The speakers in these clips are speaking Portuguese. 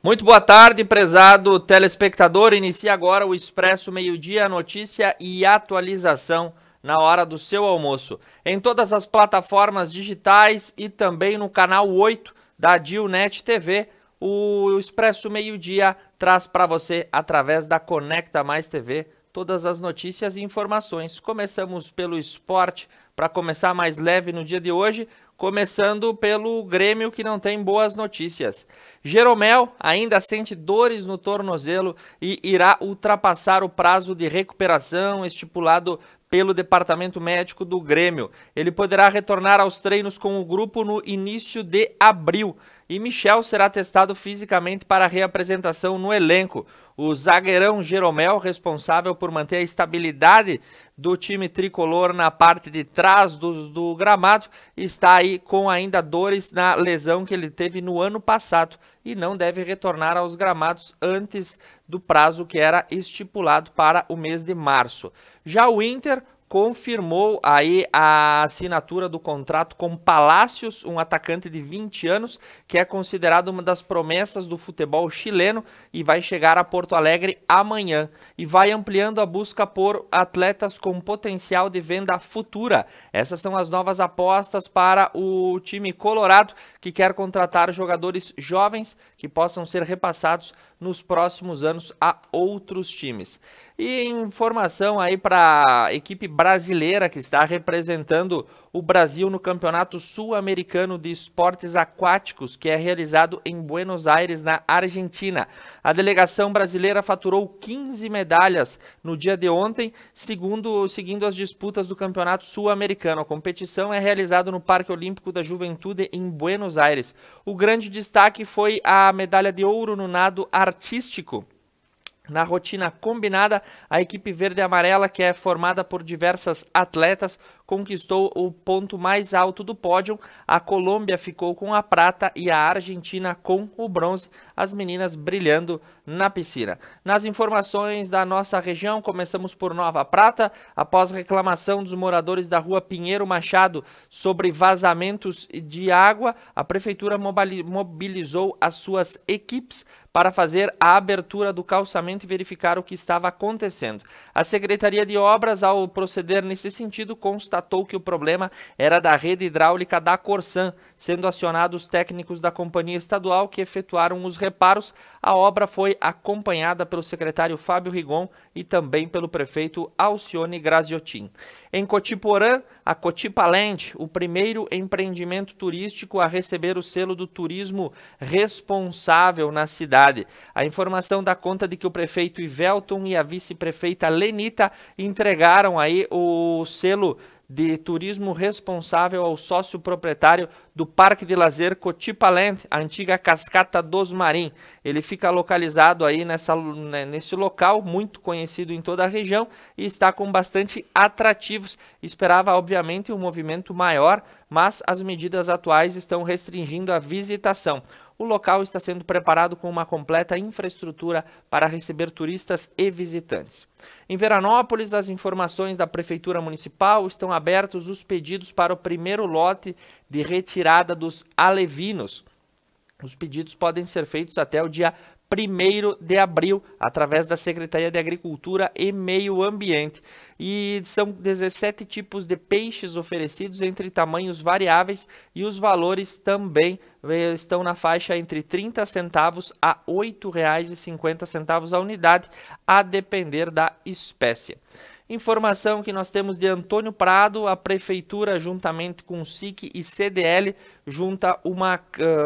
Muito boa tarde, prezado telespectador. Inicia agora o Expresso Meio-Dia, notícia e atualização na hora do seu almoço. Em todas as plataformas digitais e também no canal 8 da Dilnet TV, o Expresso Meio-Dia traz para você, através da Conecta Mais TV, todas as notícias e informações. Começamos pelo esporte, para começar mais leve no dia de hoje, começando pelo Grêmio, que não tem boas notícias. Jeromel ainda sente dores no tornozelo e irá ultrapassar o prazo de recuperação estipulado pelo departamento médico do Grêmio. Ele poderá retornar aos treinos com o grupo no início de abril. E Michel será testado fisicamente para a reapresentação no elenco. O zagueirão Jeromel, responsável por manter a estabilidade do time tricolor na parte de trás do gramado, está aí com ainda dores na lesão que ele teve no ano passado e não deve retornar aos gramados antes do prazo que era estipulado para o mês de março. Já o Inter confirmou aí a assinatura do contrato com Palacios, um atacante de 20 anos, que é considerado uma das promessas do futebol chileno e vai chegar a Porto Alegre amanhã. E vai ampliando a busca por atletas com potencial de venda futura. Essas são as novas apostas para o time colorado, que quer contratar jogadores jovens que possam ser repassados nos próximos anos a outros times. E informação aí para a equipe brasileira que está representando o Brasil no Campeonato Sul-Americano de Esportes Aquáticos, que é realizado em Buenos Aires, na Argentina. A delegação brasileira faturou 15 medalhas no dia de ontem, seguindo as disputas do Campeonato Sul-Americano. A competição é realizada no Parque Olímpico da Juventude, em Buenos Aires. O grande destaque foi a medalha de ouro no nado artístico. Na rotina combinada, a equipe verde e amarela, que é formada por diversas atletas, conquistou o ponto mais alto do pódio. A Colômbia ficou com a prata e a Argentina com o bronze, as meninas brilhando na piscina. Nas informações da nossa região, começamos por Nova Prata. Após reclamação dos moradores da rua Pinheiro Machado sobre vazamentos de água, a prefeitura mobilizou as suas equipes para fazer a abertura do calçamento e verificar o que estava acontecendo. A Secretaria de Obras, ao proceder nesse sentido, constatou que o problema era da rede hidráulica da Corsan, sendo acionados técnicos da companhia estadual que efetuaram os reparos. A obra foi acompanhada pelo secretário Fábio Rigon e também pelo prefeito Alcione Graziotin. Em Cotiporã, a Cotipaland, o primeiro empreendimento turístico a receber o selo do turismo responsável na cidade. A informação dá conta de que o prefeito Ivelton e a vice-prefeita Lenita entregaram aí o selo de turismo responsável ao sócio proprietário do Parque de Lazer Cotipaland, a antiga Cascata dos Marim. Ele fica localizado aí nesse local, muito conhecido em toda a região, e está com bastante atrativos. Esperava, obviamente, um movimento maior, mas as medidas atuais estão restringindo a visitação. O local está sendo preparado com uma completa infraestrutura para receber turistas e visitantes. Em Veranópolis, as informações da Prefeitura Municipal, estão abertos os pedidos para o primeiro lote de retirada dos alevinos. Os pedidos podem ser feitos até o dia 1º de abril, através da Secretaria de Agricultura e Meio Ambiente. E são 17 tipos de peixes oferecidos entre tamanhos variáveis e os valores também estão na faixa entre 30 centavos a R$ 8,50 a unidade, a depender da espécie. Informação que nós temos de Antônio Prado: a Prefeitura, juntamente com o SIC e CDL,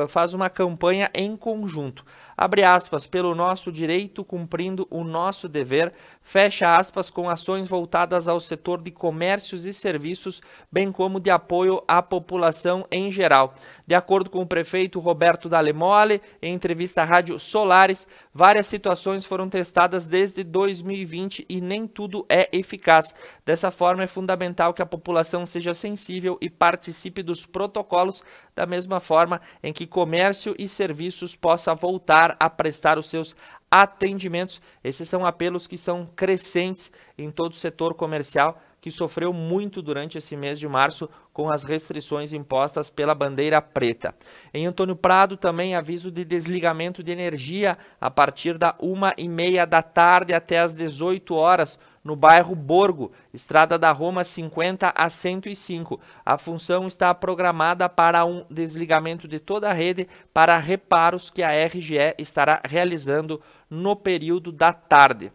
faz uma campanha em conjunto. Abre aspas, pelo nosso direito, cumprindo o nosso dever, fecha aspas, com ações voltadas ao setor de comércios e serviços, bem como de apoio à população em geral. De acordo com o prefeito Roberto Dalle-Mole, em entrevista à Rádio Solares, várias situações foram testadas desde 2020 e nem tudo é eficaz. Dessa forma, é fundamental que a população seja sensível e participe dos protocolos, da mesma forma em que comércio e serviços possa voltar a prestar os seus atendimentos. Esses são apelos que são crescentes em todo o setor comercial, que sofreu muito durante esse mês de março com as restrições impostas pela bandeira preta. Em Antônio Prado, também aviso de desligamento de energia a partir da 1h30 da tarde até as 18 horas, no bairro Borgo, Estrada da Roma 50 a 105. A função está programada para um desligamento de toda a rede para reparos que a RGE estará realizando no período da tarde.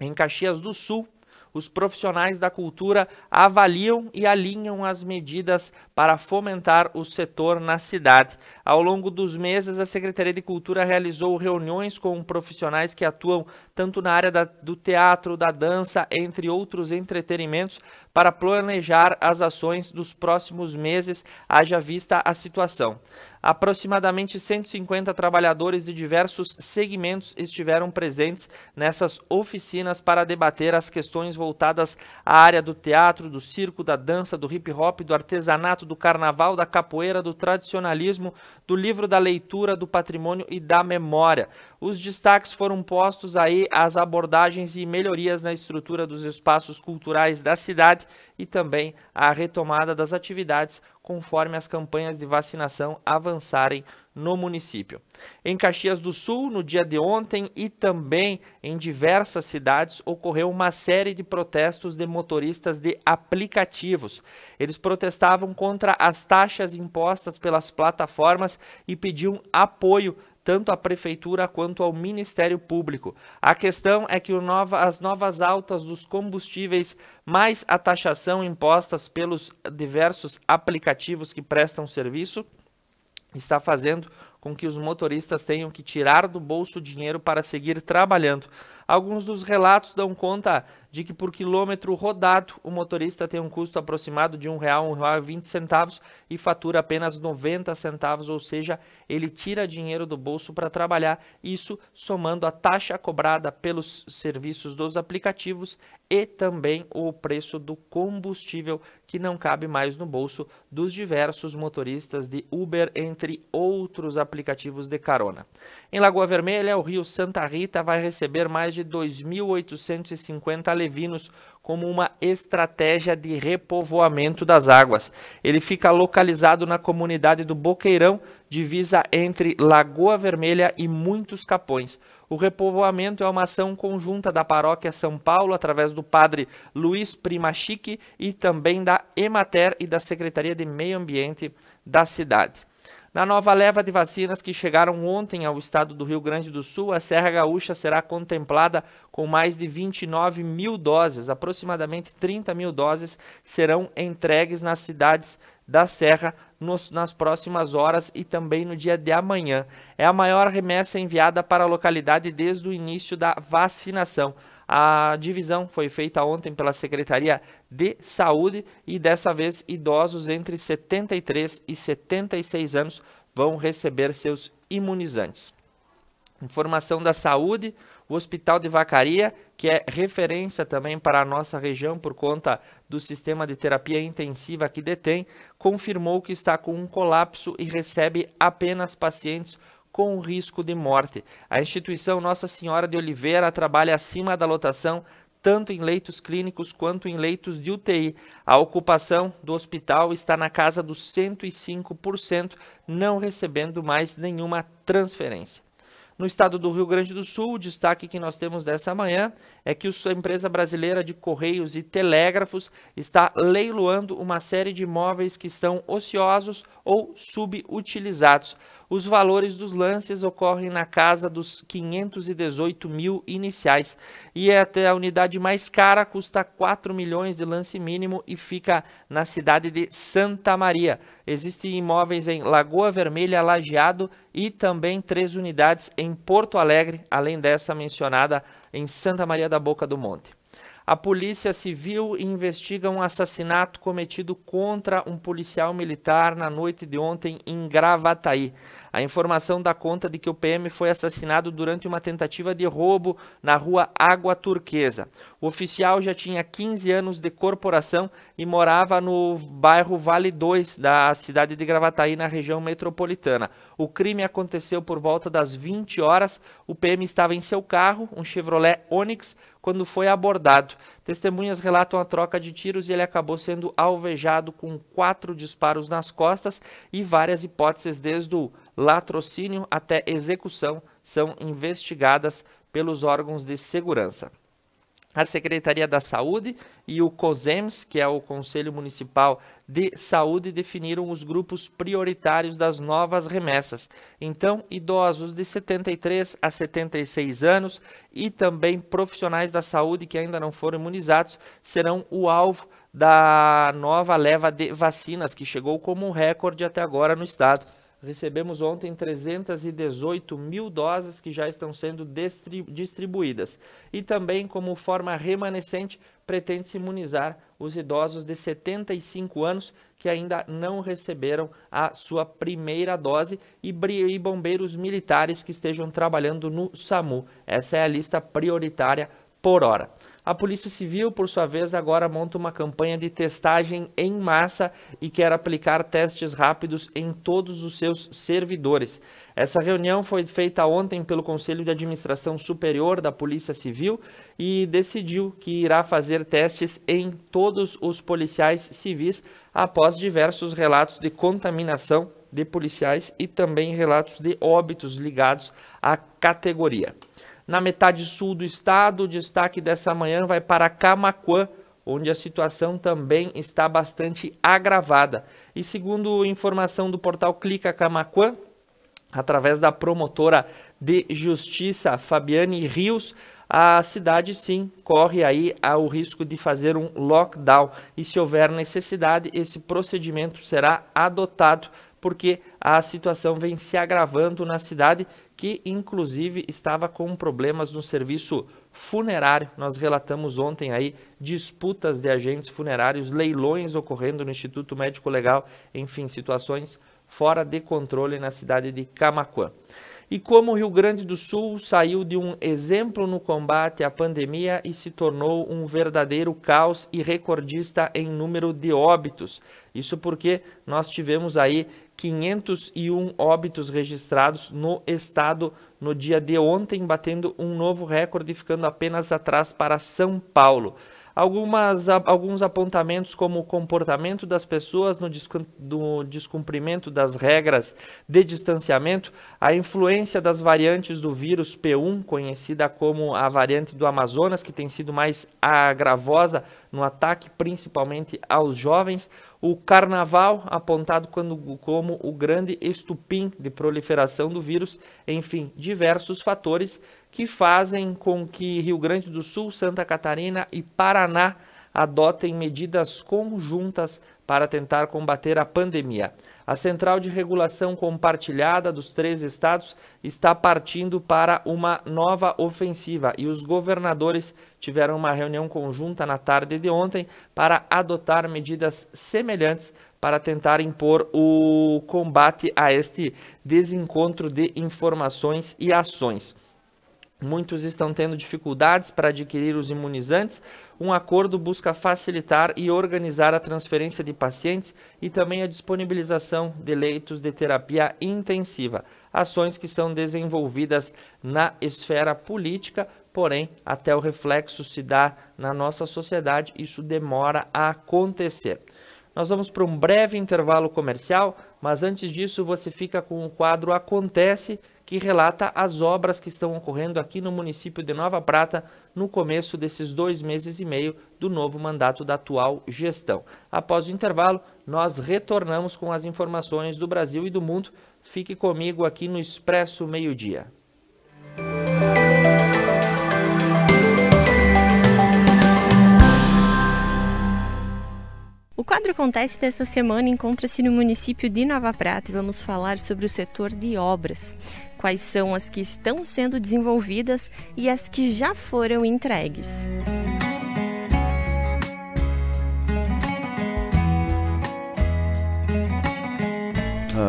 Em Caxias do Sul, os profissionais da cultura avaliam e alinham as medidas para fomentar o setor na cidade. Ao longo dos meses, a Secretaria de Cultura realizou reuniões com profissionais que atuam tanto na área do teatro, da dança, entre outros entretenimentos, para planejar as ações dos próximos meses, haja vista a situação. Aproximadamente 150 trabalhadores de diversos segmentos estiveram presentes nessas oficinas para debater as questões voltadas à área do teatro, do circo, da dança, do hip-hop, do artesanato, do carnaval, da capoeira, do tradicionalismo, do livro da leitura, do patrimônio e da memória. Os destaques foram postos aí às abordagens e melhorias na estrutura dos espaços culturais da cidade e também a retomada das atividades conforme as campanhas de vacinação avançarem no município. Em Caxias do Sul, no dia de ontem e também em diversas cidades, ocorreu uma série de protestos de motoristas de aplicativos. Eles protestavam contra as taxas impostas pelas plataformas e pediam apoio tanto à Prefeitura quanto ao Ministério Público. A questão é que as novas altas dos combustíveis, mais a taxação impostas pelos diversos aplicativos que prestam serviço, está fazendo com que os motoristas tenham que tirar do bolso dinheiro para seguir trabalhando. Alguns dos relatos dão conta de que por quilômetro rodado o motorista tem um custo aproximado de R$ 1,00, R$ 1,20 e fatura apenas 90 centavos, ou seja, ele tira dinheiro do bolso para trabalhar, isso somando a taxa cobrada pelos serviços dos aplicativos e também o preço do combustível que não cabe mais no bolso dos diversos motoristas de Uber, entre outros aplicativos de carona. Em Lagoa Vermelha, o Rio Santa Rita vai receber mais de 2.850 alevinos como uma estratégia de repovoamento das águas. Ele fica localizado na comunidade do Boqueirão, divisa entre Lagoa Vermelha e Muitos Capões. O repovoamento é uma ação conjunta da Paróquia São Paulo, através do padre Luiz Primachique e também da Emater e da Secretaria de Meio Ambiente da cidade. Na nova leva de vacinas que chegaram ontem ao estado do Rio Grande do Sul, a Serra Gaúcha será contemplada com mais de 29 mil doses. Aproximadamente 30 mil doses serão entregues nas cidades da Serra nas próximas horas e também no dia de amanhã. É a maior remessa enviada para a localidade desde o início da vacinação. A divisão foi feita ontem pela Secretaria de Saúde e dessa vez idosos entre 73 e 76 anos vão receber seus imunizantes. Informação da saúde, o Hospital de Vacaria, que é referência também para a nossa região por conta do sistema de terapia intensiva que detém, confirmou que está com um colapso e recebe apenas pacientes com risco de morte. A instituição Nossa Senhora de Oliveira trabalha acima da lotação, tanto em leitos clínicos quanto em leitos de UTI. A ocupação do hospital está na casa dos 105%, não recebendo mais nenhuma transferência. No estado do Rio Grande do Sul, o destaque que nós temos dessa manhã é que a empresa brasileira de Correios e Telégrafos está leiloando uma série de imóveis que estão ociosos ou subutilizados. Os valores dos lances ocorrem na casa dos 518 mil iniciais e até a unidade mais cara custa 4 milhões de lance mínimo e fica na cidade de Santa Maria. Existem imóveis em Lagoa Vermelha, Lajeado e também 3 unidades em Porto Alegre, além dessa mencionada em Santa Maria da Boca do Monte. A Polícia Civil investiga um assassinato cometido contra um policial militar na noite de ontem em Gravataí. A informação dá conta de que o PM foi assassinado durante uma tentativa de roubo na rua Água Turquesa. O oficial já tinha 15 anos de corporação e morava no bairro Vale 2 da cidade de Gravataí, na região metropolitana. O crime aconteceu por volta das 20 horas. O PM estava em seu carro, um Chevrolet Onix, quando foi abordado. Testemunhas relatam a troca de tiros e ele acabou sendo alvejado com 4 disparos nas costas, e várias hipóteses, desde o latrocínio até execução, são investigadas pelos órgãos de segurança. A Secretaria da Saúde e o COSEMS, que é o Conselho Municipal de Saúde, definiram os grupos prioritários das novas remessas. Então, idosos de 73 a 76 anos e também profissionais da saúde que ainda não foram imunizados serão o alvo da nova leva de vacinas, que chegou como um recorde até agora no estado. Recebemos ontem 318 mil doses que já estão sendo distribuídas. E também, como forma remanescente, pretende-se imunizar os idosos de 75 anos que ainda não receberam a sua primeira dose e bombeiros militares que estejam trabalhando no SAMU. Essa é a lista prioritária por hora. A Polícia Civil, por sua vez, agora monta uma campanha de testagem em massa e quer aplicar testes rápidos em todos os seus servidores. Essa reunião foi feita ontem pelo Conselho de Administração Superior da Polícia Civil e decidiu que irá fazer testes em todos os policiais civis após diversos relatos de contaminação de policiais e também relatos de óbitos ligados à categoria. Na metade sul do estado, o destaque dessa manhã vai para Camaquã, onde a situação também está bastante agravada. E segundo informação do portal Clica Camaquã, através da promotora de justiça Fabiane Rios, a cidade sim corre aí ao risco de fazer um lockdown. E se houver necessidade, esse procedimento será adotado, porque a situação vem se agravando na cidade, que inclusive estava com problemas no serviço funerário. Nós relatamos ontem aí disputas de agentes funerários, leilões ocorrendo no Instituto Médico Legal, enfim, situações fora de controle na cidade de Camaquã. E como o Rio Grande do Sul saiu de um exemplo no combate à pandemia e se tornou um verdadeiro caos e recordista em número de óbitos. Isso porque nós tivemos aí 501 óbitos registrados no estado no dia de ontem, batendo um novo recorde, ficando apenas atrás para São Paulo. Alguns apontamentos, como o comportamento das pessoas no descumprimento das regras de distanciamento, a influência das variantes do vírus P1, conhecida como a variante do Amazonas, que tem sido mais agravosa no ataque principalmente aos jovens, o carnaval apontado como o grande estupim de proliferação do vírus, enfim, diversos fatores que fazem com que Rio Grande do Sul, Santa Catarina e Paraná adotem medidas conjuntas para tentar combater a pandemia. A Central de Regulação Compartilhada dos 3 estados está partindo para uma nova ofensiva e os governadores tiveram uma reunião conjunta na tarde de ontem para adotar medidas semelhantes para tentar impor o combate a este desencontro de informações e ações. Muitos estão tendo dificuldades para adquirir os imunizantes. Um acordo busca facilitar e organizar a transferência de pacientes e também a disponibilização de leitos de terapia intensiva. Ações que são desenvolvidas na esfera política, porém, até o reflexo se dar na nossa sociedade, isso demora a acontecer. Nós vamos para um breve intervalo comercial, mas antes disso você fica com o quadro Acontece, que relata as obras que estão ocorrendo aqui no município de Nova Prata no começo desses 2 meses e meio do novo mandato da atual gestão. Após o intervalo, nós retornamos com as informações do Brasil e do mundo. Fique comigo aqui no Expresso Meio-Dia. O quadro Acontece desta semana encontra-se no município de Nova Prata e vamos falar sobre o setor de obras. Quais são as que estão sendo desenvolvidas e as que já foram entregues.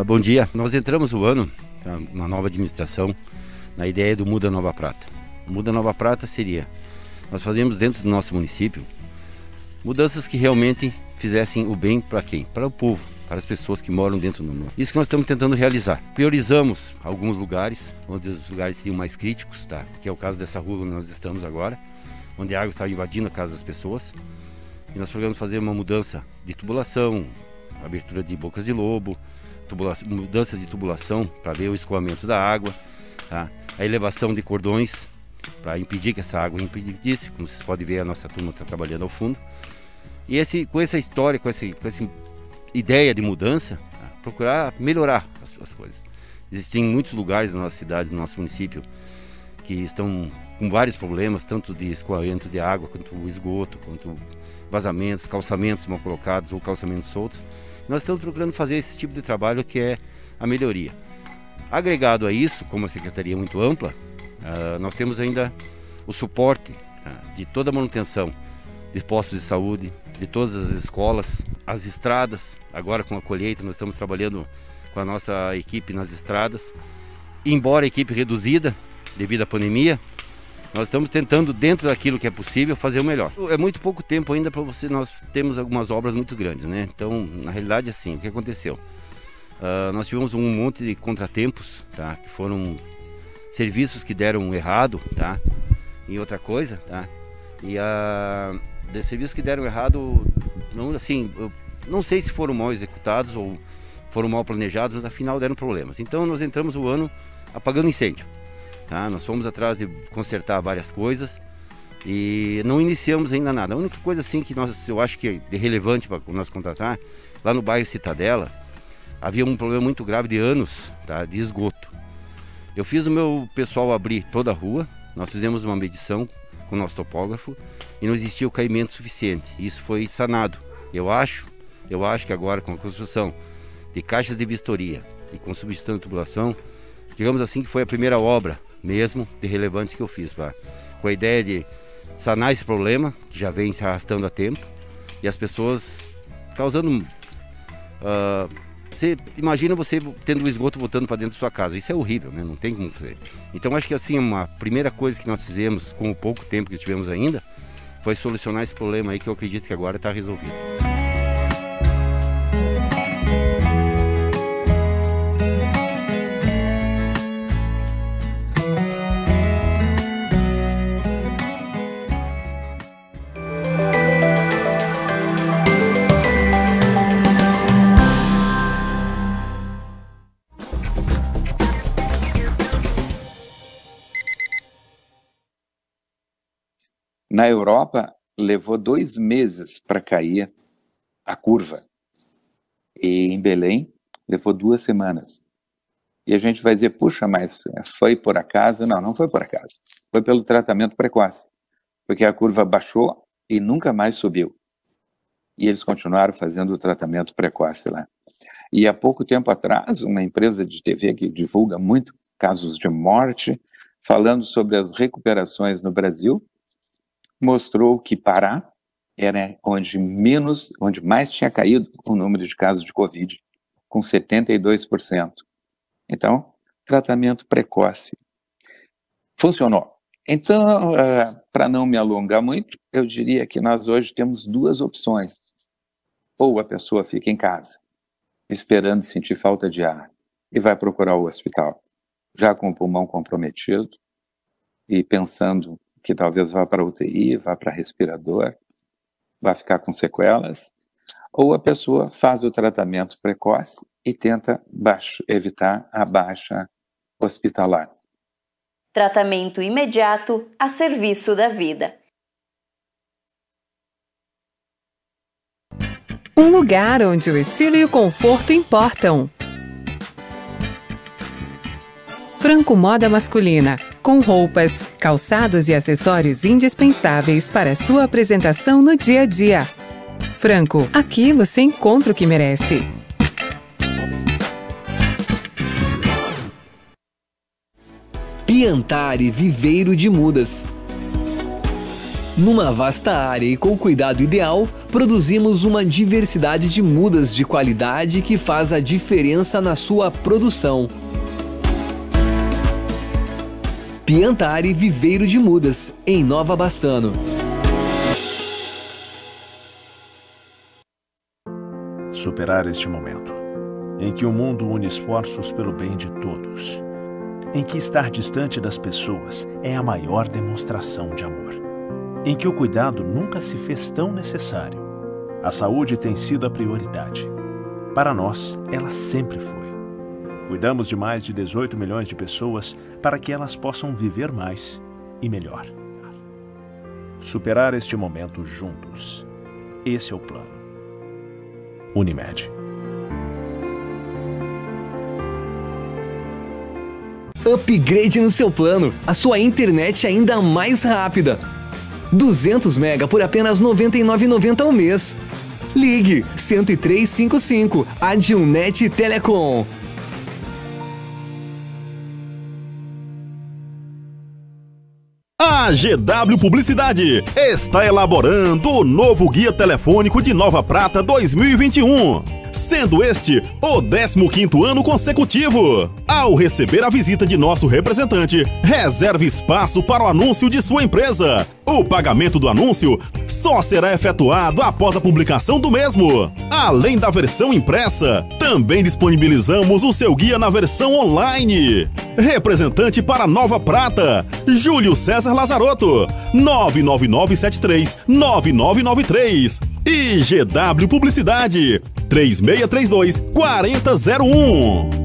Bom dia. Nós entramos o ano uma nova administração, na ideia do Muda Nova Prata. Muda Nova Prata seria, nós fazemos dentro do nosso município, mudanças que realmente fizessem o bem para quem? Para o povo, para as pessoas que moram dentro do município. Isso que nós estamos tentando realizar. Priorizamos alguns lugares, onde os lugares seriam mais críticos, tá? Que é o caso dessa rua onde nós estamos agora, onde a água está invadindo a casa das pessoas. E nós programamos fazer uma mudança de tubulação, abertura de bocas de lobo, mudança de tubulação para ver o escoamento da água, tá? A elevação de cordões para impedir que essa água impedisse, como vocês podem ver, a nossa turma está trabalhando ao fundo. E com essa história, com essa ideia de mudança, tá? Procurar melhorar as coisas. Existem muitos lugares na nossa cidade, no nosso município, que estão com vários problemas, tanto de escoamento de água, quanto o esgoto, quanto vazamentos, calçamentos mal colocados ou calçamentos soltos. Nós estamos procurando fazer esse tipo de trabalho que é a melhoria. Agregado a isso, como a secretaria é muito ampla, nós temos ainda o suporte de toda a manutenção de postos de saúde, de todas as escolas, as estradas. Agora com a colheita nós estamos trabalhando com a nossa equipe nas estradas. Embora a equipe reduzida devido à pandemia, nós estamos tentando, dentro daquilo que é possível, fazer o melhor. É muito pouco tempo ainda para você, nós temos algumas obras muito grandes, né? Então, na realidade, assim, o que aconteceu? Nós tivemos um monte de contratempos, tá? Que foram serviços que deram errado, tá? E outra coisa, tá? E de serviços que deram errado, não, assim, eu não sei se foram mal executados ou foram mal planejados, mas afinal deram problemas. Então, nós entramos o ano apagando incêndio. Tá? Nós fomos atrás de consertar várias coisas e não iniciamos ainda nada. A única coisa assim que eu acho que é relevante para nós contratar, lá no bairro Citadela, havia um problema muito grave de anos, tá? De esgoto. Eu fiz o meu pessoal abrir toda a rua, nós fizemos uma medição com o nosso topógrafo e não existia o caimento suficiente. Isso foi sanado. Eu acho que agora com a construção de caixas de vistoria e com substituição de tubulação, digamos assim que foi a primeira obra mesmo de relevante que eu fiz, com a ideia de sanar esse problema que já vem se arrastando há tempo e as pessoas causando você imagina você tendo o esgoto voltando para dentro da sua casa, isso é horrível, né? Não tem como fazer. Então acho que assim, uma primeira coisa que nós fizemos com o pouco tempo que tivemos ainda foi solucionar esse problema aí, que eu acredito que agora está resolvido. Na Europa, levou 2 meses para cair a curva. E em Belém, levou 2 semanas. E a gente vai dizer, puxa, mas foi por acaso? Não, não foi por acaso. Foi pelo tratamento precoce. Porque a curva baixou e nunca mais subiu. E eles continuaram fazendo o tratamento precoce lá. E há pouco tempo atrás, uma empresa de TV que divulga muito casos de morte, falando sobre as recuperações no Brasil, mostrou que Pará era onde mais tinha caído o número de casos de Covid, com 72%. Então, tratamento precoce funcionou. Então, para não me alongar muito, eu diria que nós hoje temos 2 opções. Ou a pessoa fica em casa, esperando sentir falta de ar, e vai procurar o hospital, já com o pulmão comprometido, e pensando que talvez vá para a UTI, vá para respirador, vai ficar com sequelas, ou a pessoa faz o tratamento precoce e tenta evitar a baixa hospitalar. Tratamento imediato a serviço da vida. Um lugar onde o estilo e o conforto importam. Franco Moda Masculina, com roupas, calçados e acessórios indispensáveis para a sua apresentação no dia a dia. Franco, aqui você encontra o que merece. Piantari Viveiro de Mudas. Numa vasta área e com cuidado ideal, produzimos uma diversidade de mudas de qualidade que faz a diferença na sua produção. Piantari Viveiro de Mudas, em Nova Bassano. Superar este momento, em que o mundo une esforços pelo bem de todos, em que estar distante das pessoas é a maior demonstração de amor, em que o cuidado nunca se fez tão necessário. A saúde tem sido a prioridade. Para nós, ela sempre foi. Cuidamos de mais de 18 milhões de pessoas para que elas possam viver mais e melhor. Superar este momento juntos. Esse é o plano. Unimed. Upgrade no seu plano, a sua internet ainda mais rápida. 200 MB por apenas R$ 99,90 ao mês. Ligue 10355, Adilnet Telecom. A GW Publicidade está elaborando o novo Guia Telefônico de Nova Prata 2021, sendo este o 15º ano consecutivo. Ao receber a visita de nosso representante, reserve espaço para o anúncio de sua empresa. O pagamento do anúncio só será efetuado após a publicação do mesmo. Além da versão impressa, também disponibilizamos o seu guia na versão online. Representante para Nova Prata, Júlio César Lazarotto, 99973-9993. E GW Publicidade, 3632-4001.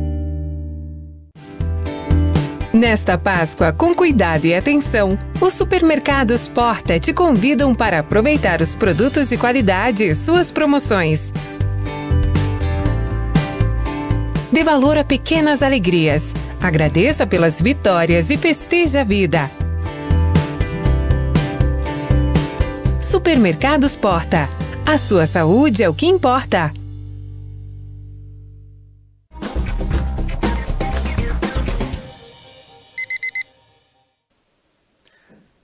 Nesta Páscoa, com cuidado e atenção, os supermercados Porta te convidam para aproveitar os produtos de qualidade e suas promoções. Dê valor a pequenas alegrias. Agradeça pelas vitórias e festeje a vida. Supermercados Porta. A sua saúde é o que importa.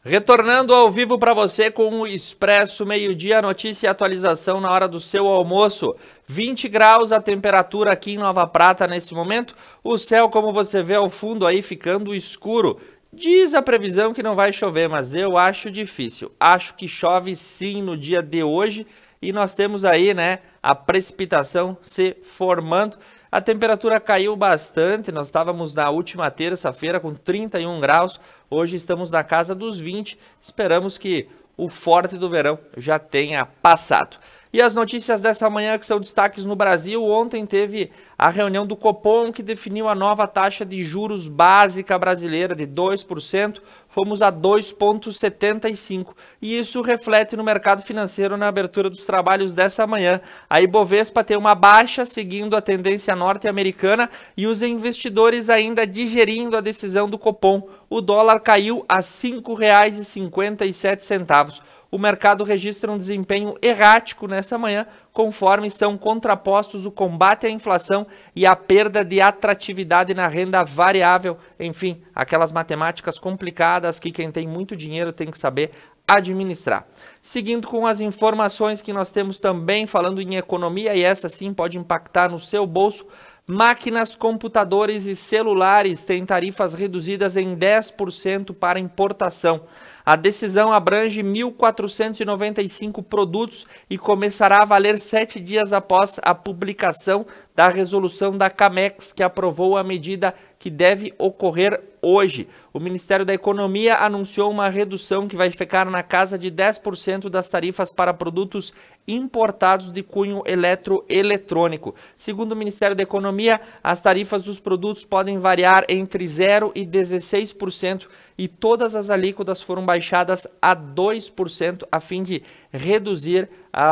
Retornando ao vivo para você com o Expresso Meio-Dia, notícia e atualização na hora do seu almoço. 20 graus a temperatura aqui em Nova Prata nesse momento. O céu, como você vê ao fundo aí, ficando escuro. Diz a previsão que não vai chover, mas eu acho difícil. Acho que chove sim no dia de hoje e nós temos aí, né, a precipitação se formando. A temperatura caiu bastante, nós estávamos na última terça-feira com 31 graus, hoje estamos na casa dos 20, esperamos que o forte do verão já tenha passado. E as notícias dessa manhã que são destaques no Brasil, ontem teve a reunião do Copom que definiu a nova taxa de juros básica brasileira de 2%, fomos a 2,75%. E isso reflete no mercado financeiro na abertura dos trabalhos dessa manhã. A Ibovespa tem uma baixa seguindo a tendência norte-americana e os investidores ainda digerindo a decisão do Copom. O dólar caiu a R$ 5,57. O mercado registra um desempenho errático nessa manhã, conforme são contrapostos o combate à inflação e a perda de atratividade na renda variável. Enfim, aquelas matemáticas complicadas que quem tem muito dinheiro tem que saber administrar. Seguindo com as informações que nós temos também falando em economia, e essa sim pode impactar no seu bolso, máquinas, computadores e celulares têm tarifas reduzidas em 10% para importação. A decisão abrange 1.495 produtos e começará a valer 7 dias após a publicação da resolução da CAMEX, que aprovou a medida que deve ocorrer hoje. O Ministério da Economia anunciou uma redução que vai ficar na casa de 10% das tarifas para produtos importados de cunho eletroeletrônico. Segundo o Ministério da Economia, as tarifas dos produtos podem variar entre 0% e 16% e todas as alíquotas foram baixadas a 2% a fim de reduzir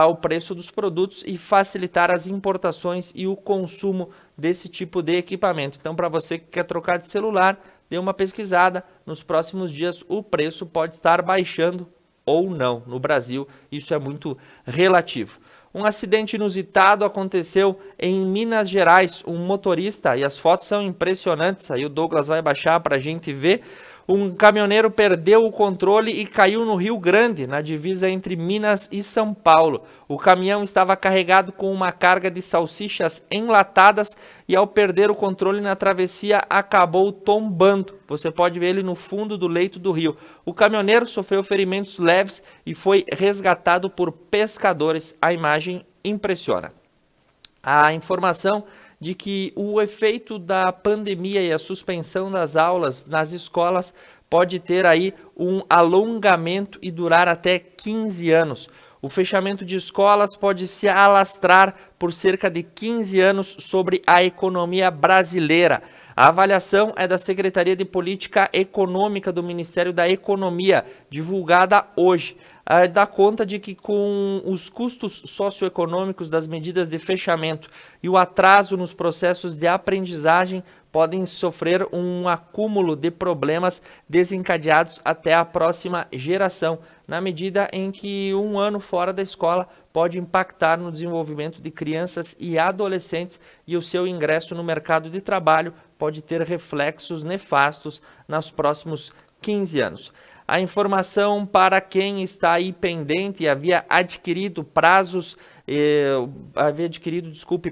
o preço dos produtos e facilitar as importações e o consumo desse tipo de equipamento. Então, para você que quer trocar de celular, dê uma pesquisada. Nos próximos dias, o preço pode estar baixando ou não. No Brasil, isso é muito relativo. Um acidente inusitado aconteceu em Minas Gerais. Um motorista, e as fotos são impressionantes, aí o Douglas vai baixar para a gente ver. Um caminhoneiro perdeu o controle e caiu no Rio Grande, na divisa entre Minas e São Paulo. O caminhão estava carregado com uma carga de salsichas enlatadas e, ao perder o controle na travessia, acabou tombando. Você pode ver ele no fundo do leito do rio. O caminhoneiro sofreu ferimentos leves e foi resgatado por pescadores. A imagem impressiona. A informação de que o efeito da pandemia e a suspensão das aulas nas escolas pode ter aí um alongamento e durar até 15 anos. O fechamento de escolas pode se alastrar por cerca de 15 anos sobre a economia brasileira. A avaliação é da Secretaria de Política Econômica do Ministério da Economia, divulgada hoje. Dá conta de que com os custos socioeconômicos das medidas de fechamento e o atraso nos processos de aprendizagem, podem sofrer um acúmulo de problemas desencadeados até a próxima geração, na medida em que um ano fora da escola pode impactar no desenvolvimento de crianças e adolescentes e o seu ingresso no mercado de trabalho pode ter reflexos nefastos nos próximos 15 anos. A informação para quem está aí pendente e havia adquirido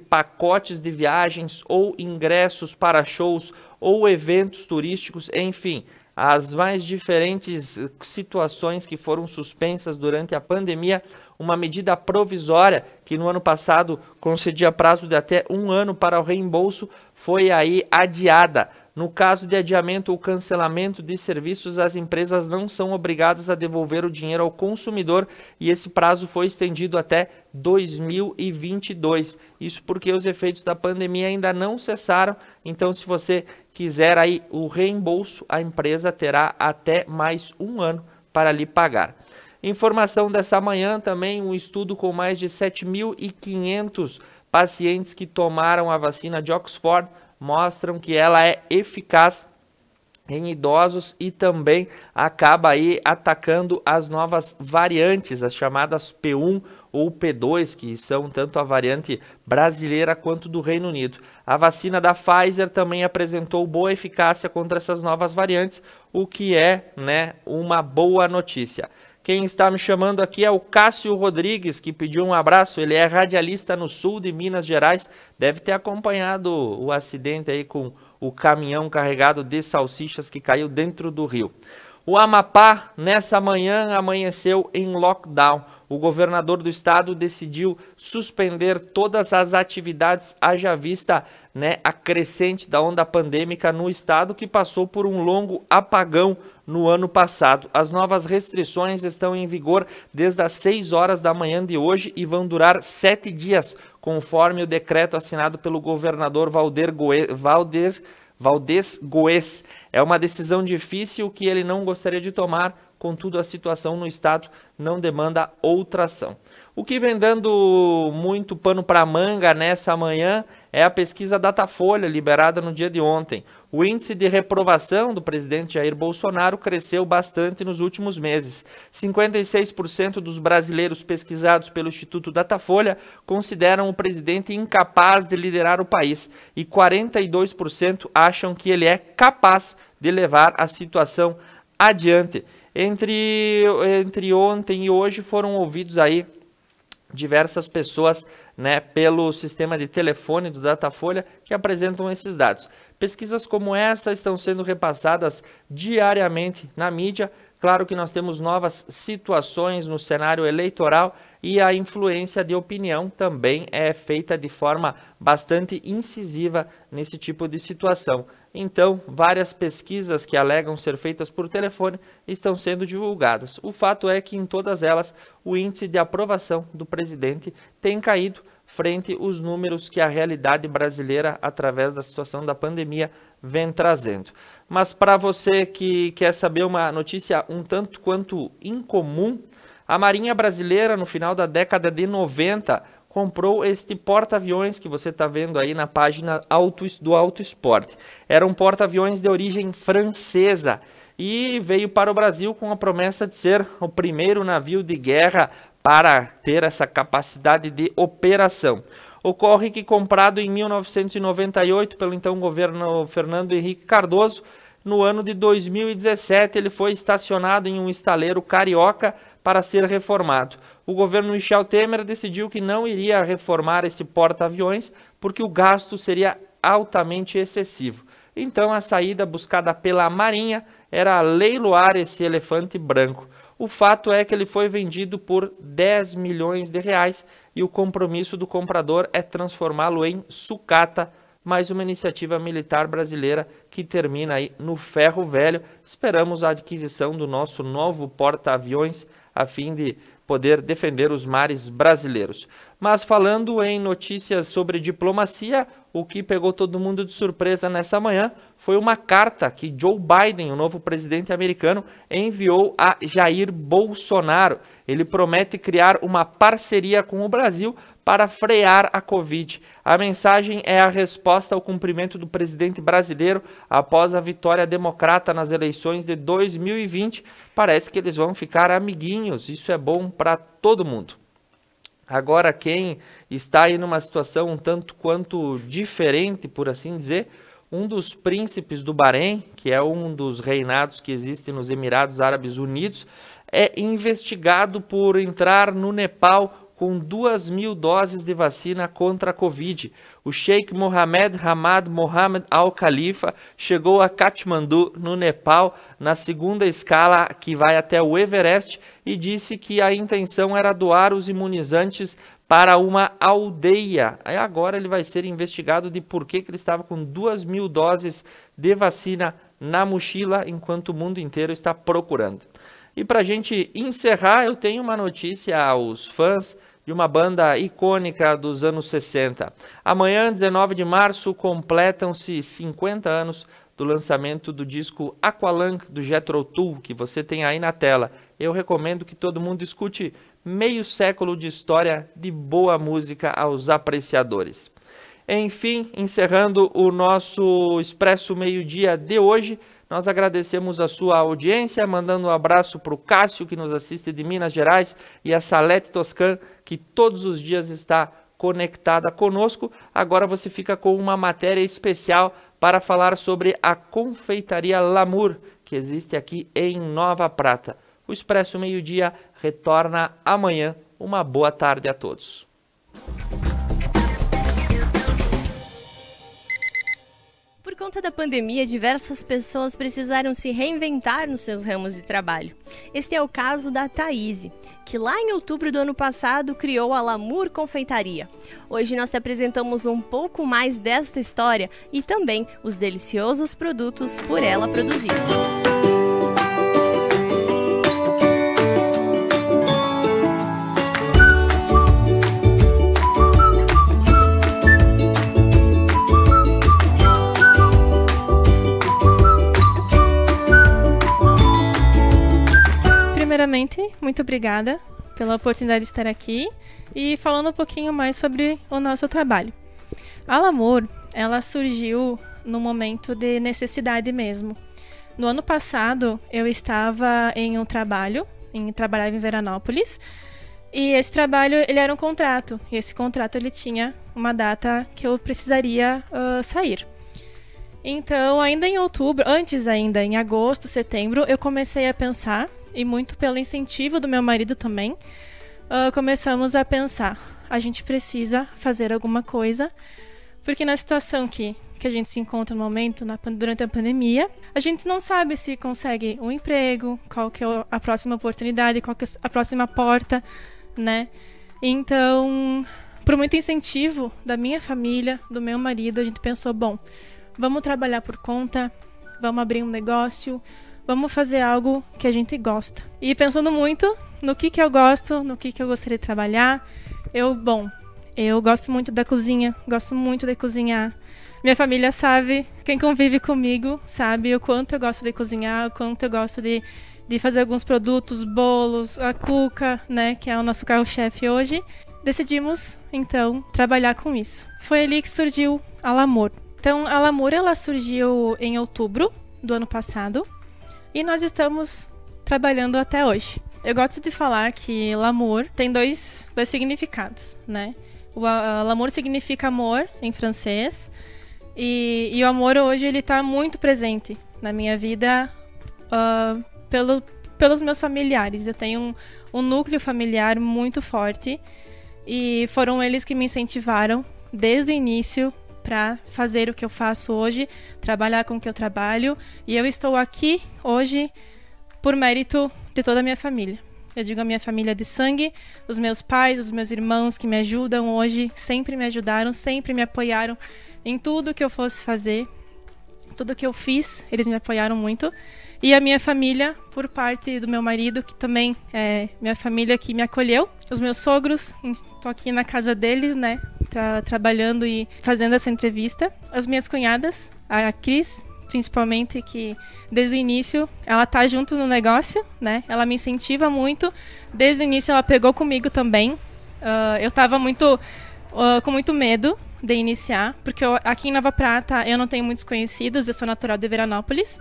pacotes de viagens ou ingressos para shows ou eventos turísticos, enfim, as mais diferentes situações que foram suspensas durante a pandemia. Uma medida provisória que no ano passado concedia prazo de até 1 ano para o reembolso foi aí adiada. No caso de adiamento ou cancelamento de serviços, as empresas não são obrigadas a devolver o dinheiro ao consumidor e esse prazo foi estendido até 2022. Isso porque os efeitos da pandemia ainda não cessaram, então se você quiser aí o reembolso, a empresa terá até mais 1 ano para lhe pagar. Informação dessa manhã também, um estudo com mais de 7.500 pacientes que tomaram a vacina de Oxford mostram que ela é eficaz em idosos e também acaba aí atacando as novas variantes, as chamadas P1 ou P2, que são tanto a variante brasileira quanto do Reino Unido. A vacina da Pfizer também apresentou boa eficácia contra essas novas variantes, o que é, uma boa notícia. Quem está me chamando aqui é o Cássio Rodrigues, que pediu um abraço. Ele é radialista no sul de Minas Gerais. Deve ter acompanhado o acidente aí com o caminhão carregado de salsichas que caiu dentro do rio. O Amapá, nessa manhã, amanheceu em lockdown. O governador do estado decidiu suspender todas as atividades, haja vista a crescente da onda pandêmica no estado, que passou por um longo apagão no ano passado. As novas restrições estão em vigor desde as 6 horas da manhã de hoje e vão durar 7 dias, conforme o decreto assinado pelo governador Valdez Goes. É uma decisão difícil que ele não gostaria de tomar, contudo a situação no estado não demanda outra ação. O que vem dando muito pano para manga nessa manhã é a pesquisa Datafolha, liberada no dia de ontem. O índice de reprovação do presidente Jair Bolsonaro cresceu bastante nos últimos meses. 56% dos brasileiros pesquisados pelo Instituto Datafolha consideram o presidente incapaz de liderar o país e 42% acham que ele é capaz de levar a situação adiante. Entre ontem e hoje foram ouvidos aí diversas pessoas pelo sistema de telefone do Datafolha que apresentam esses dados. Pesquisas como essa estão sendo repassadas diariamente na mídia. Claro que nós temos novas situações no cenário eleitoral e a influência de opinião também é feita de forma bastante incisiva nesse tipo de situação. Então, várias pesquisas que alegam ser feitas por telefone estão sendo divulgadas. O fato é que em todas elas o índice de aprovação do presidente tem caído frente aos números que a realidade brasileira, através da situação da pandemia, vem trazendo. Mas para você que quer saber uma notícia um tanto quanto incomum, a Marinha Brasileira, no final da década de 90, comprou este porta-aviões que você está vendo aí na página do Auto Esporte. Era um porta-aviões de origem francesa e veio para o Brasil com a promessa de ser o primeiro navio de guerra para ter essa capacidade de operação. Ocorre que, comprado em 1998 pelo então governo Fernando Henrique Cardoso, No ano de 2017, ele foi estacionado em um estaleiro carioca para ser reformado. O governo Michel Temer decidiu que não iria reformar esse porta-aviões porque o gasto seria altamente excessivo. Então, a saída buscada pela Marinha era leiloar esse elefante branco. O fato é que ele foi vendido por 10 milhões de reais e o compromisso do comprador é transformá-lo em sucata, mais uma iniciativa militar brasileira que termina aí no ferro velho. Esperamos a aquisição do nosso novo porta-aviões a fim de poder defender os mares brasileiros. Mas falando em notícias sobre diplomacia, o que pegou todo mundo de surpresa nessa manhã foi uma carta que Joe Biden, o novo presidente americano, enviou a Jair Bolsonaro. Ele promete criar uma parceria com o Brasil para frear a Covid. A mensagem é a resposta ao cumprimento do presidente brasileiro após a vitória democrata nas eleições de 2020. Parece que eles vão ficar amiguinhos, isso é bom para todo mundo. Agora, quem está aí numa situação um tanto quanto diferente, por assim dizer, um dos príncipes do Bahrein, que é um dos reinados que existem nos Emirados Árabes Unidos, é investigado por entrar no Nepal com 2.000 doses de vacina contra a Covid. O Sheikh Mohammed Hamad Mohammed Al Khalifa chegou a Katmandu, no Nepal, na segunda escala que vai até o Everest, e disse que a intenção era doar os imunizantes para uma aldeia. Aí agora ele vai ser investigado de por que ele estava com 2.000 doses de vacina na mochila, enquanto o mundo inteiro está procurando. E para a gente encerrar, eu tenho uma notícia aos fãs de uma banda icônica dos anos 60. Amanhã, 19 de março, completam-se 50 anos do lançamento do disco Aqualung do Jethro Tull, que você tem aí na tela. Eu recomendo que todo mundo escute meio século de história de boa música aos apreciadores. Enfim, encerrando o nosso Expresso Meio-Dia de hoje, nós agradecemos a sua audiência, mandando um abraço para o Cássio, que nos assiste de Minas Gerais, e a Salete Toscan, que todos os dias está conectada conosco. Agora você fica com uma matéria especial para falar sobre a confeitaria Lamour, que existe aqui em Nova Prata. O Expresso Meio-Dia retorna amanhã. Uma boa tarde a todos. Por conta da pandemia, diversas pessoas precisaram se reinventar nos seus ramos de trabalho. Este é o caso da Thaís, que lá em outubro do ano passado criou a Lamour Confeitaria. Hoje nós te apresentamos um pouco mais desta história e também os deliciosos produtos por ela produzidos. Primeiramente, muito obrigada pela oportunidade de estar aqui e falando um pouquinho mais sobre o nosso trabalho. A Lamour, ela surgiu no momento de necessidade mesmo. No ano passado, eu estava em um trabalho, trabalhava em Veranópolis, e esse trabalho ele era um contrato, e esse contrato ele tinha uma data que eu precisaria sair. Então, ainda em outubro, antes ainda, em agosto, setembro, eu comecei a pensar, e muito pelo incentivo do meu marido também, começamos a pensar, a gente precisa fazer alguma coisa, porque na situação que a gente se encontra no momento, durante a pandemia, a gente não sabe se consegue um emprego, qual que é a próxima oportunidade, qual que é a próxima porta, né? Então, por muito incentivo da minha família, do meu marido, a gente pensou, bom, vamos trabalhar por conta, vamos abrir um negócio, vamos fazer algo que a gente gosta. E pensando muito no que eu gosto, no que eu gostaria de trabalhar, eu gosto muito da cozinha, gosto muito de cozinhar. Minha família sabe, quem convive comigo sabe o quanto eu gosto de cozinhar, o quanto eu gosto de fazer alguns produtos, bolos, a cuca, né, que é o nosso carro-chefe hoje. Decidimos, então, trabalhar com isso. Foi ali que surgiu a Lamour. Então, a Lamour, ela surgiu em outubro do ano passado e nós estamos trabalhando até hoje. Eu gosto de falar que Lamour tem dois significados, né? O Lamour significa amor em francês e o amor hoje ele está muito presente na minha vida pelos meus familiares. Eu tenho um núcleo familiar muito forte e foram eles que me incentivaram desde o início para fazer o que eu faço hoje, trabalhar com o que eu trabalho, e eu estou aqui hoje por mérito de toda a minha família. Eu digo a minha família de sangue, os meus pais, os meus irmãos que me ajudam hoje, sempre me ajudaram, sempre me apoiaram em tudo que eu fosse fazer, tudo que eu fiz, eles me apoiaram muito. E a minha família, por parte do meu marido, que também é minha família que me acolheu. Os meus sogros, estou aqui na casa deles, né, trabalhando e fazendo essa entrevista. As minhas cunhadas, a Cris, principalmente, que desde o início ela tá junto no negócio, né? Ela me incentiva muito. Desde o início ela pegou comigo também. Eu estava com muito medo de iniciar, porque aqui em Nova Prata eu não tenho muitos conhecidos, eu sou natural de Veranópolis.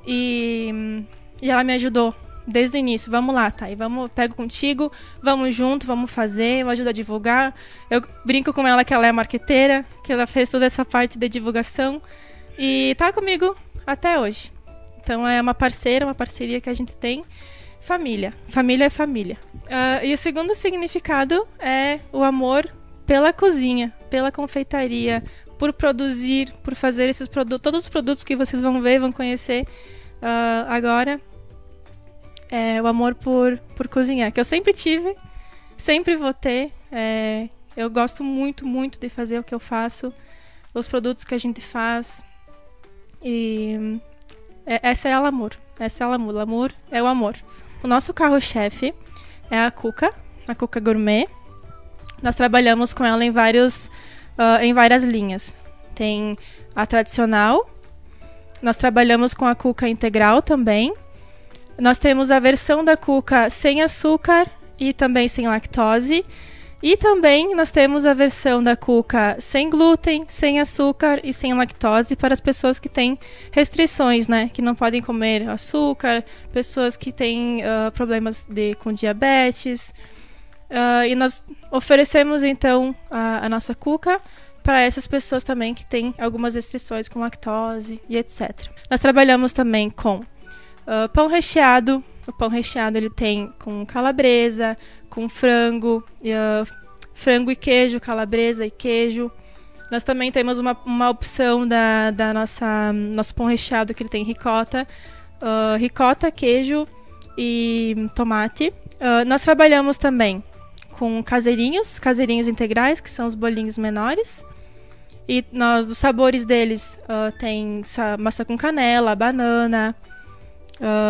E ela me ajudou desde o início. Vamos lá, Thay, pego contigo, vamos junto, vamos fazer, eu ajudo a divulgar. Eu brinco com ela que ela é marqueteira, que ela fez toda essa parte de divulgação e tá comigo até hoje. Então é uma parceria que a gente tem. Família é família. E o segundo significado é o amor pela cozinha, pela confeitaria, por produzir, por fazer esses produtos, todos os produtos que vocês vão ver, vão conhecer agora. O amor por cozinhar, que eu sempre tive, sempre vou ter. Eu gosto muito, muito de fazer o que eu faço, os produtos que a gente faz. E essa é a Lamour. Essa é a Lamour. Lamour é o amor. O nosso carro-chefe é a Cuca Gourmet. Nós trabalhamos com ela em várias linhas. Tem a tradicional, nós trabalhamos com a cuca integral também. Nós temos a versão da cuca sem açúcar e também sem lactose. E também nós temos a versão da cuca sem glúten, sem açúcar e sem lactose para as pessoas que têm restrições, né? Que não podem comer açúcar, pessoas que têm problemas com diabetes. E nós oferecemos então a nossa cuca para essas pessoas também que têm algumas restrições com lactose e etc. Nós trabalhamos também com pão recheado. O pão recheado ele tem com calabresa, com frango e queijo, calabresa e queijo. Nós também temos uma opção da nosso pão recheado que ele tem ricota, queijo e tomate. Nós trabalhamos também com caseirinhos integrais, que são os bolinhos menores. E os sabores deles tem maçã com canela, banana,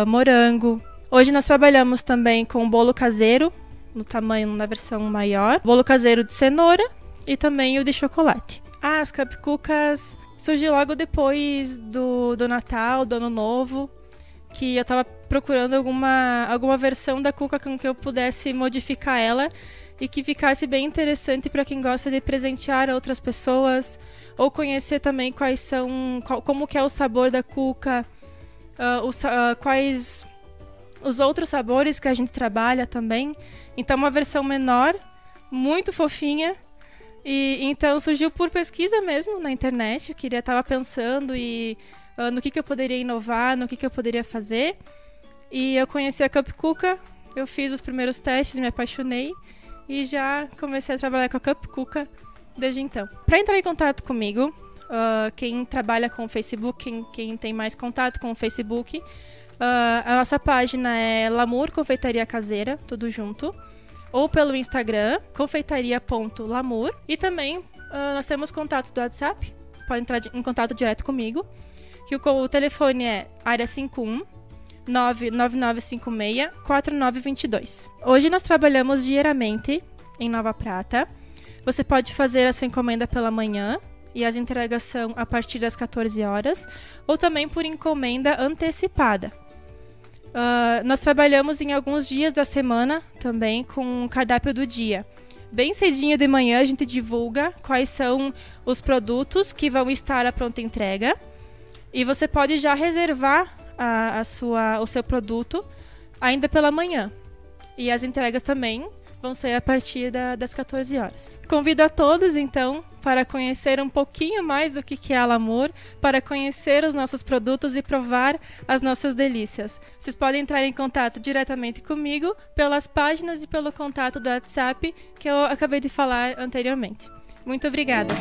morango. Hoje nós trabalhamos também com bolo caseiro, na versão maior. Bolo caseiro de cenoura e também o de chocolate. As cupcakes surgiu logo depois do Natal, do Ano Novo, que eu estava procurando alguma versão da cuca com que eu pudesse modificar ela e que ficasse bem interessante para quem gosta de presentear outras pessoas ou conhecer também como que é o sabor da cuca, quais os outros sabores que a gente trabalha também. Então uma versão menor, muito fofinha. E então surgiu por pesquisa mesmo na internet. Eu estava pensando no que eu poderia inovar, no que eu poderia fazer. E eu conheci a Cupcuca, eu fiz os primeiros testes, me apaixonei e já comecei a trabalhar com a Cupcuca desde então. Para entrar em contato comigo, quem trabalha com o Facebook, quem tem mais contato com o Facebook, a nossa página é Lamour Confeitaria Caseira, tudo junto. Ou pelo Instagram, confeitaria.lamour. E também nós temos contatos do WhatsApp, pode entrar em contato direto comigo, que o telefone é área 51 99956 4922. Hoje nós trabalhamos diariamente em Nova Prata. Você pode fazer a sua encomenda pela manhã e as entregas são a partir das 14 horas, ou também por encomenda antecipada. Nós trabalhamos em alguns dias da semana também com o cardápio do dia. Bem cedinho de manhã a gente divulga quais são os produtos que vão estar à pronta entrega. E você pode já reservar o seu produto ainda pela manhã. E as entregas também vão ser a partir das 14 horas. Convido a todos, então, para conhecer um pouquinho mais do que é Alamor, para conhecer os nossos produtos e provar as nossas delícias. Vocês podem entrar em contato diretamente comigo pelas páginas e pelo contato do WhatsApp que eu acabei de falar anteriormente. Muito obrigada!